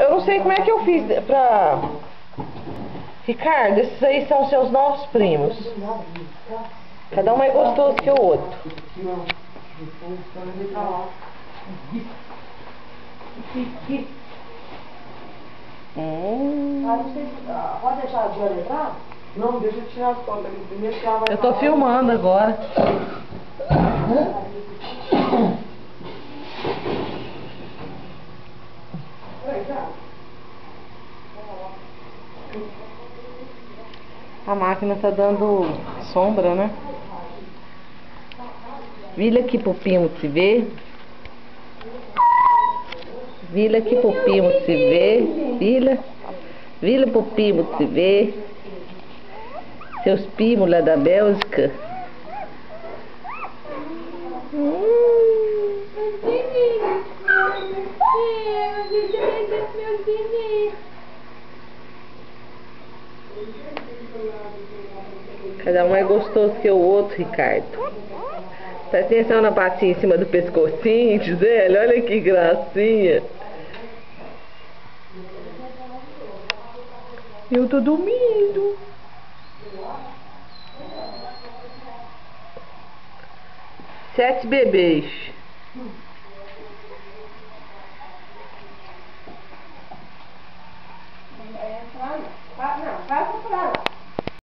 Eu não sei como é que eu fiz pra... Ricardo, esses aí são seus novos primos. Cada um é gostoso que o outro. Pode deixar a Diana entrar? Não, deixa eu tirar as fotos aqui primeiro que ela vai. Eu tô filmando agora. A máquina tá dando sombra, né? Vira aqui pro Pimo te ver. Vira aqui pro Pimo te ver. Vira pro Pimo te ver. Seus primos lá da Bélgica. Cada um é gostoso que o outro, Ricardo. Presta atenção na patinha em cima do pescocinho, Gisele. Olha que gracinha. Eu tô dormindo. 7 bebês.